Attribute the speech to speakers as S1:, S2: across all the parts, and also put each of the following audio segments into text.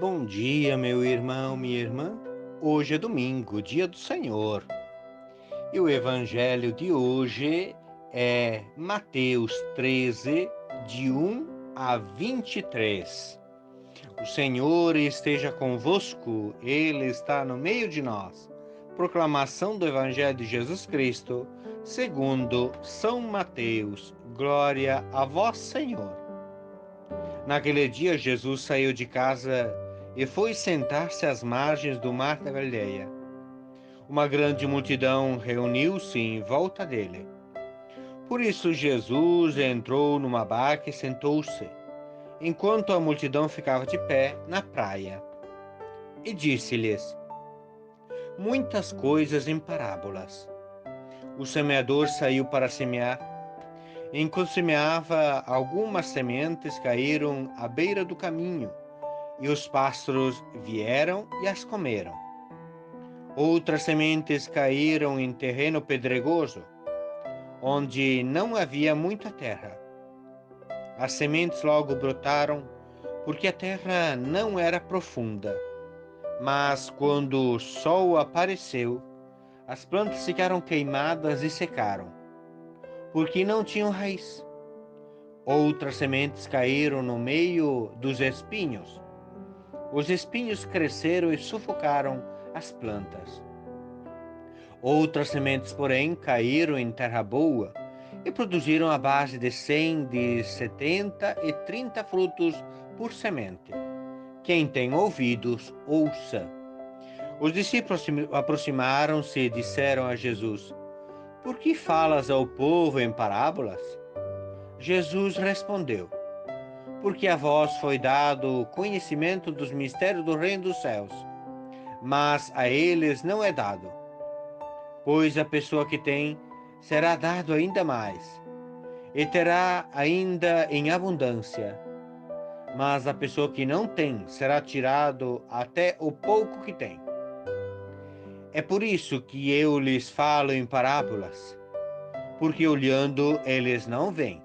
S1: Bom dia, meu irmão, minha irmã. Hoje é domingo, dia do Senhor. E o evangelho de hoje é Mateus 13, de 1 a 23. O Senhor esteja convosco, Ele está no meio de nós. Proclamação do Evangelho de Jesus Cristo, segundo São Mateus. Glória a vós, Senhor. Naquele dia, Jesus saiu de casa e foi sentar-se às margens do mar da Galileia. Uma grande multidão reuniu-se em volta dele. Por isso, Jesus entrou numa barca e sentou-se, enquanto a multidão ficava de pé na praia. E disse-lhes muitas coisas em parábolas. O semeador saiu para semear. Enquanto semeava, algumas sementes caíram à beira do caminho, e os pássaros vieram e as comeram. Outras sementes caíram em terreno pedregoso, onde não havia muita terra. As sementes logo brotaram, porque a terra não era profunda. Mas quando o sol apareceu, as plantas ficaram queimadas e secaram, porque não tinham raiz. Outras sementes caíram no meio dos espinhos. Os espinhos cresceram e sufocaram as plantas. Outras sementes, porém, caíram em terra boa e produziram a base de 100, de 70 e 30 frutos por semente. Quem tem ouvidos, ouça. Os discípulos aproximaram-se e disseram a Jesus: Por que falas ao povo em parábolas? Jesus respondeu: Porque a vós foi dado o conhecimento dos mistérios do reino dos céus, mas a eles não é dado. Pois a pessoa que tem será dado ainda mais, e terá ainda em abundância. Mas a pessoa que não tem será tirado até o pouco que tem. É por isso que eu lhes falo em parábolas, porque olhando eles não veem,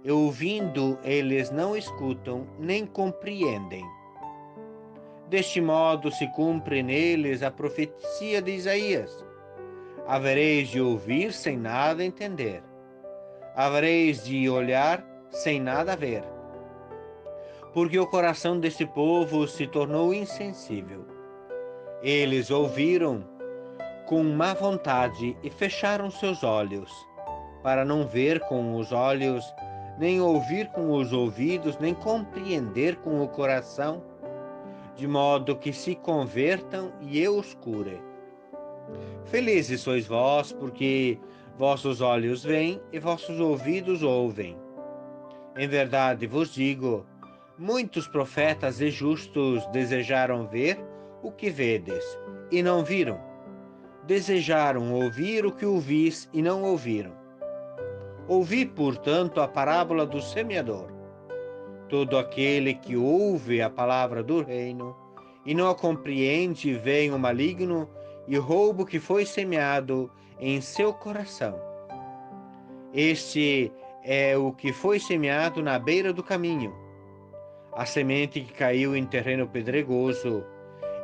S1: e ouvindo eles não escutam nem compreendem. Deste modo se cumpre neles a profecia de Isaías: havereis de ouvir sem nada entender, havereis de olhar sem nada ver, porque o coração deste povo se tornou insensível. Eles ouviram com má vontade e fecharam seus olhos, para não ver com os olhos, nem ouvir com os ouvidos, nem compreender com o coração, de modo que se convertam e eu os cure. Felizes sois vós, porque vossos olhos veem e vossos ouvidos ouvem. Em verdade vos digo, muitos profetas e justos desejaram ver o que vedes, e não viram. Desejaram ouvir o que ouvis, e não ouviram. Ouvi, portanto, a parábola do semeador. Todo aquele que ouve a palavra do reino e não a compreende, vem o maligno e rouba o que foi semeado em seu coração. Este é o que foi semeado na beira do caminho. A semente que caiu em terreno pedregoso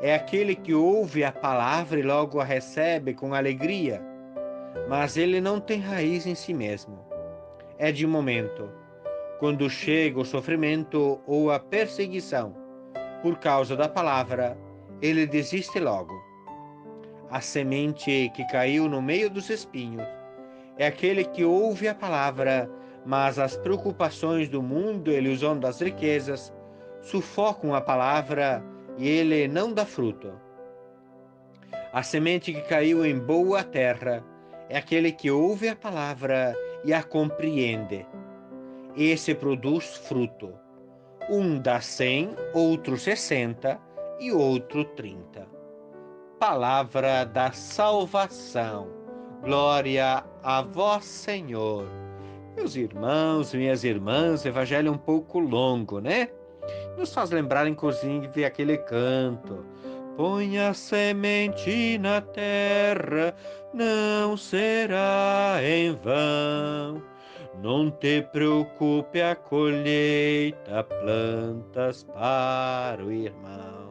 S1: é aquele que ouve a palavra e logo a recebe com alegria, mas ele não tem raiz em si mesmo. É de momento. Quando chega o sofrimento ou a perseguição por causa da palavra, ele desiste logo. A semente que caiu no meio dos espinhos é aquele que ouve a palavra, mas as preocupações do mundo e a ilusão das riquezas sufocam a palavra e ele não dá fruto. A semente que caiu em boa terra é aquele que ouve a palavra e a compreende. Esse produz fruto. Um dá 100, outro 60 e outro 30. Palavra da salvação. Glória a vós, Senhor. Meus irmãos, minhas irmãs, o evangelho é um pouco longo, né? Nos faz lembrar, inclusive, aquele canto. Põe a semente na terra, não será em vão. Não te preocupe a colheita, plantas para o irmão.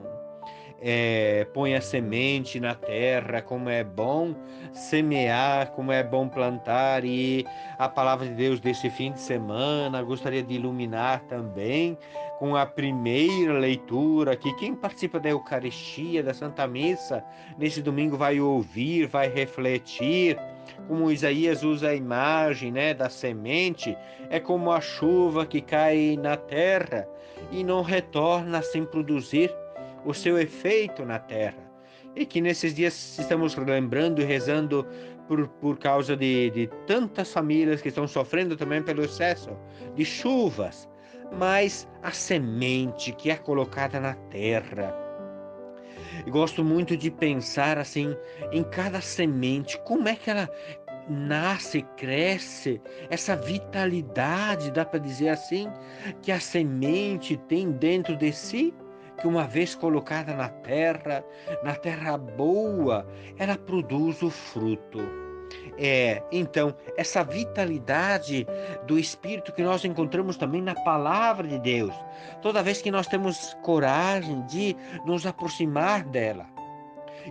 S1: Põe a semente na terra, como é bom semear, como é bom plantar. E a palavra de Deus desse fim de semana gostaria de iluminar também com a primeira leitura, que quem participa da Eucaristia, da Santa Missa, nesse domingo vai ouvir, vai refletir. Como Isaías usa a imagem, né, da semente, é como a chuva que cai na terra e não retorna sem produzir o seu efeito na terra. E que nesses dias estamos lembrando e rezando por causa de tantas famílias que estão sofrendo também pelo excesso de chuvas. Mas a semente que é colocada na terra, eu gosto muito de pensar assim em cada semente, como é que ela nasce, cresce, essa vitalidade, dá para dizer assim, que a semente tem dentro de si, que uma vez colocada na terra boa, ela produz o fruto. Então, essa vitalidade do Espírito que nós encontramos também na palavra de Deus, toda vez que nós temos coragem de nos aproximar dela.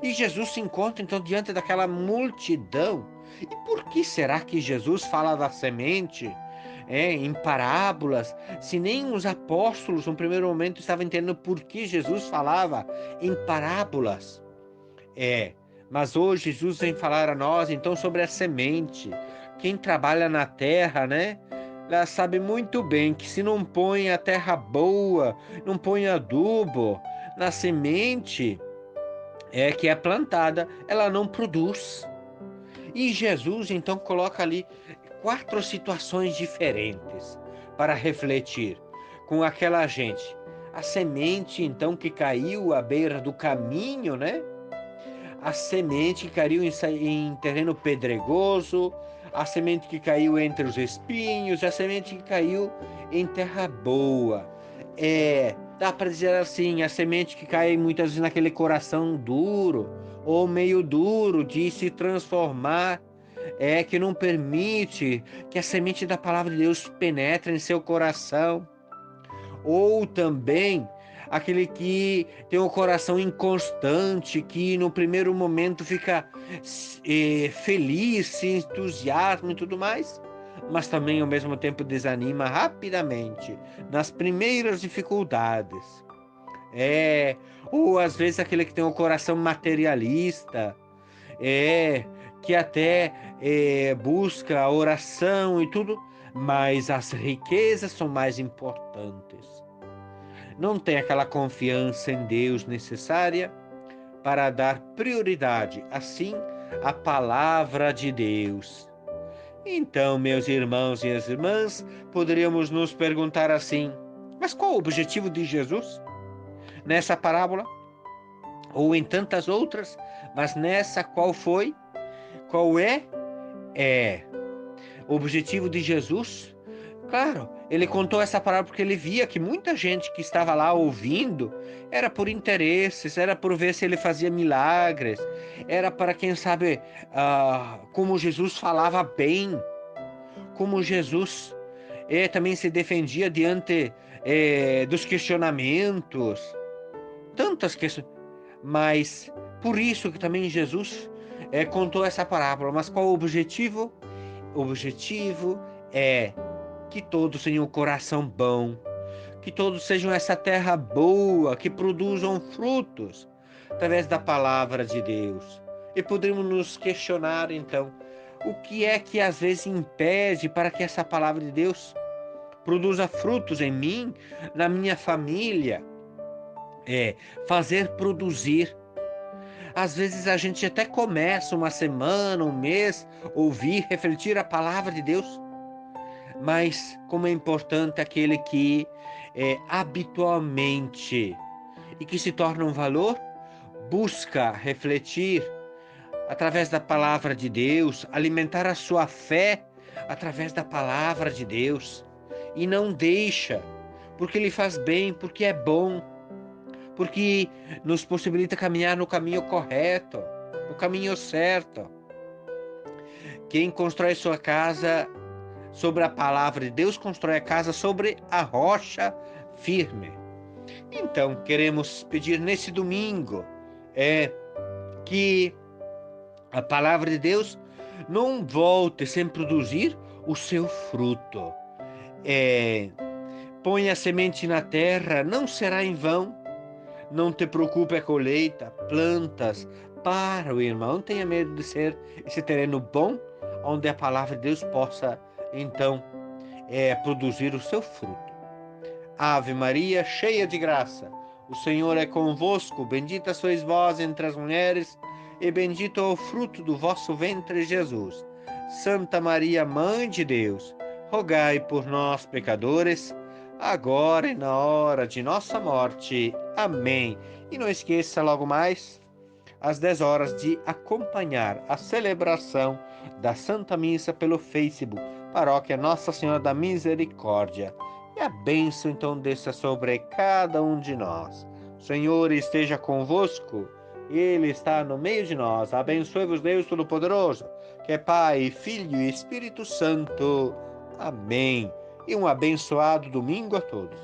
S1: E Jesus se encontra então diante daquela multidão. E por que será que Jesus fala da semente em parábolas, se nem os apóstolos no primeiro momento estavam entendendo por que Jesus falava em parábolas? Mas hoje Jesus vem falar a nós então sobre a semente. Quem trabalha na terra, né? Ela sabe muito bem que se não põe a terra boa, não põe adubo na semente, que é plantada, ela não produz. E Jesus então coloca ali 4 situações diferentes para refletir com aquela gente. A semente então que caiu à beira do caminho, né? A semente que caiu em terreno pedregoso, a semente que caiu entre os espinhos, a semente que caiu em terra boa. Dá para dizer assim, a semente que cai muitas vezes naquele coração duro ou meio duro de se transformar, que não permite que a semente da palavra de Deus penetre em seu coração. Ou também aquele que tem um coração inconstante, que no primeiro momento fica feliz, se entusiasma e tudo mais, mas também ao mesmo tempo desanima rapidamente nas primeiras dificuldades. Ou às vezes aquele que tem um coração materialista, que até busca a oração e tudo, mas as riquezas são mais importantes. Não tem aquela confiança em Deus necessária para dar prioridade, assim, à palavra de Deus. Então, meus irmãos e as irmãs, poderíamos nos perguntar assim: mas qual o objetivo de Jesus nessa parábola? Ou em tantas outras, mas nessa qual foi? Qual é? O objetivo de Jesus? Claro, ele contou essa parábola porque ele via que muita gente que estava lá ouvindo era por interesses, era por ver se ele fazia milagres, era para, quem sabe, como Jesus falava bem, como Jesus também se defendia diante dos questionamentos, tantas questões. Mas por isso que também Jesus contou essa parábola. Mas qual o objetivo? O objetivo é que todos tenham um coração bom, que todos sejam essa terra boa, que produzam frutos através da palavra de Deus. E poderíamos nos questionar então, o que é que às vezes impede para que essa palavra de Deus produza frutos em mim, na minha família? Fazer produzir. Às vezes a gente até começa uma semana, um mês, ouvir, refletir a palavra de Deus, mas como é importante aquele que habitualmente e que se torna um valor, busca refletir através da palavra de Deus, alimentar a sua fé através da palavra de Deus e não deixa, porque lhe faz bem, porque é bom, porque nos possibilita caminhar no caminho correto, no caminho certo. Quem constrói sua casa sobre a palavra de Deus, constrói a casa sobre a rocha firme. Então, queremos pedir nesse domingo que a palavra de Deus não volte sem produzir o seu fruto. Põe a semente na terra, não será em vão. Não te preocupe a colheita, plantas para o irmão. Não tenha medo de ser esse terreno bom, onde a palavra de Deus possa, então, produzir o seu fruto. Ave Maria, cheia de graça, o Senhor é convosco, bendita sois vós entre as mulheres, e bendito é o fruto do vosso ventre, Jesus. Santa Maria, Mãe de Deus, rogai por nós, pecadores, agora e na hora de nossa morte. Amém. E não esqueça, logo mais, às 10 horas, de acompanhar a celebração da Santa Missa pelo Facebook, Paróquia Nossa Senhora da Misericórdia. E a bênção, então, desça sobre cada um de nós. O Senhor esteja convosco, Ele está no meio de nós. Abençoe-vos, Deus Todo-Poderoso, que é Pai, Filho e Espírito Santo. Amém. E um abençoado domingo a todos.